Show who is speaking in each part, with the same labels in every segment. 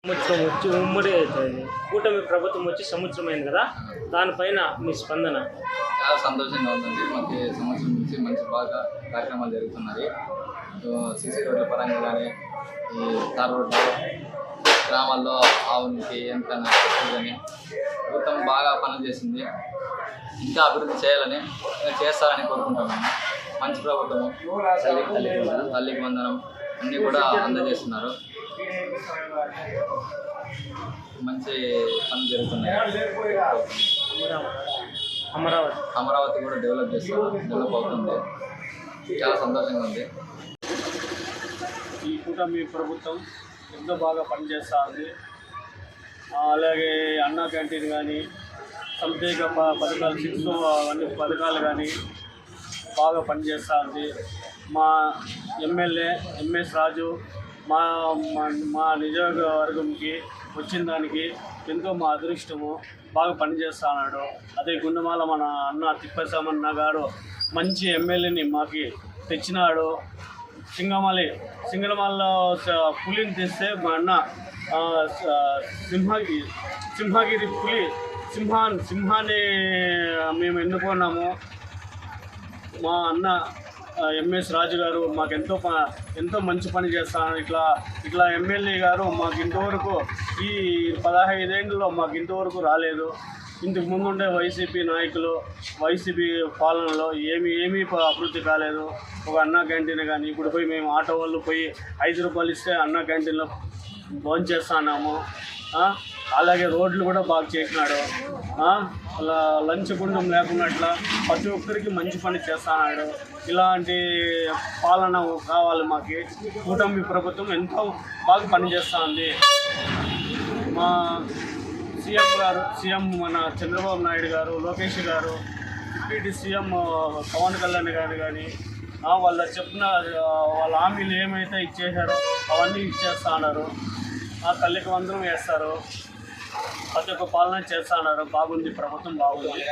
Speaker 1: సంవత్సరం వచ్చి ఉమ్మడి అవుతుంది. కూటమి ప్రభుత్వం వచ్చి సంవత్సరం అయింది కదా, దానిపైన మీ స్పందన?
Speaker 2: చాలా సంతోషంగా ఉందండి. మనకి సంవత్సరం నుంచి మంచి బాగా కార్యక్రమాలు జరుగుతున్నాయి. సీసీ రోడ్ల పరంగా కానీ, ఈ తార్ రోడ్లు, గ్రామాల్లో ఆవునికి ఎంత కానీ ప్రభుత్వం బాగా పనులు చేసింది. ఇంకా అభివృద్ధి చేయాలని, చేస్తారని కోరుకుంటున్నాము. మంచి ప్రభుత్వము, తల్లికి వందనం అన్నీ కూడా అందజేస్తున్నారు. మంచి పనులు జరుగుతున్నాయి. అమరావతి కూడా డెవలప్ అవుతుంది. చాలా సంతోషంగా ఉంది.
Speaker 3: ఈ కూటమి ప్రభుత్వం ఎంతో బాగా పనిచేస్తూ ఉంది. అలాగే అన్నా క్యాంటీన్ కానీ, సంక్షేమ పథకాలు, శిక్షణ అన్ని పథకాలు కానీ బాగా పనిచేస్తూ ఉంది. మా ఎమ్మెల్యే ఎంఎస్ రాజు మా నియోజకవర్గంకి వచ్చిన దానికి ఎంతో మా అదృష్టము. బాగా పనిచేస్తున్నాడు. అదే గుండమాల మన అన్న తిప్పేశామన్న గారు మంచి ఎమ్మెల్యేని మాకు తెచ్చినాడు. సింగళమాలలో పులిని తెస్తే మా అన్న సింహగిరి పులి సింహాన్ని మేము ఎన్నుకున్నాము. మా అన్న ఎంఎస్ రాజు గారు మాకు ఎంతో మంచి పని చేస్తాను. ఇట్లా ఎమ్మెల్యే గారు మాకు ఇంతవరకు ఈ 15 ఏళ్ళలో మాకు ఇంతవరకు రాలేదు. ఇంతకు ముందు ఉండే వైసీపీ నాయకులు, వైసీపీ పాలనలో ఏమీ అభివృద్ధి కాలేదు. ఒక అన్నా క్యాంటీన్ కానీ, ఇప్పుడు పోయి మేము ఆటో వాళ్ళు పోయి 5 రూపాయలు ఇస్తే అన్నా క్యాంటీన్లో భోంచేస్తున్నాము. అలాగే రోడ్లు కూడా బాగా చేసినాడు. అలా లంచ్ గుండం లేకున్నట్లా ప్రతి ఒక్కరికి మంచి పని చేస్తున్నాడు. ఇలాంటి పాలన కావాలి మాకు. కూటమి ప్రభుత్వం ఎంతో బాగా పనిచేస్తుంది. మా సీఎం మన చంద్రబాబు నాయుడు గారు, లోకేష్ గారు, డిప్యూటీ సీఎం పవన్ కళ్యాణ్ గారు కానీ వాళ్ళ చెప్పిన వాళ్ళ హామీలు ఏమైతే ఇచ్చేశారో అవన్నీ ఇచ్చేస్తున్నారు. తల్లికి వందనం వేస్తారు. ప్రతి ఒక్క పాలన చేస్తున్నారు. బాగుంది, ప్రభుత్వం బాగుంది.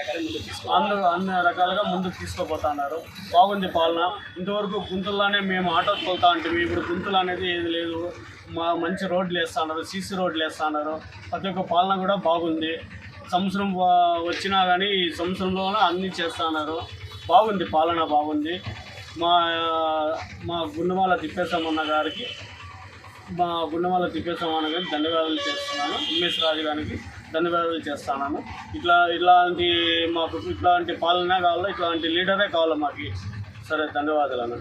Speaker 3: అందరూ అన్ని రకాలుగా ముందుకు తీసుకుపోతున్నారు. బాగుంది పాలన. ఇంతవరకు గుంతల్లోనే మేము ఆటో తోలుతా ఉంటాము. ఇప్పుడు గుంతలు అనేది ఏది లేదు. మంచి రోడ్లు వేస్తున్నారు, సీసీ రోడ్లు వేస్తున్నారు. ప్రతి ఒక్క పాలన కూడా బాగుంది. సంవత్సరం వచ్చినా కానీ ఈ సంవత్సరంలోనే అన్నీ చేస్తున్నారు. బాగుంది, పాలన బాగుంది. మా గుండమాల తిప్పేశామన్న గారికి ధన్యవాదాలు చేస్తున్నాను. ఎంఎస్ రాజు గారికి ధన్యవాదాలు చేస్తున్నాను. ఇట్లాంటి మాకు ఇట్లాంటి పాలనే కావాలి, ఇట్లాంటి లీడరే కావాలి మాకు. సరే, ధన్యవాదాలు అన్న.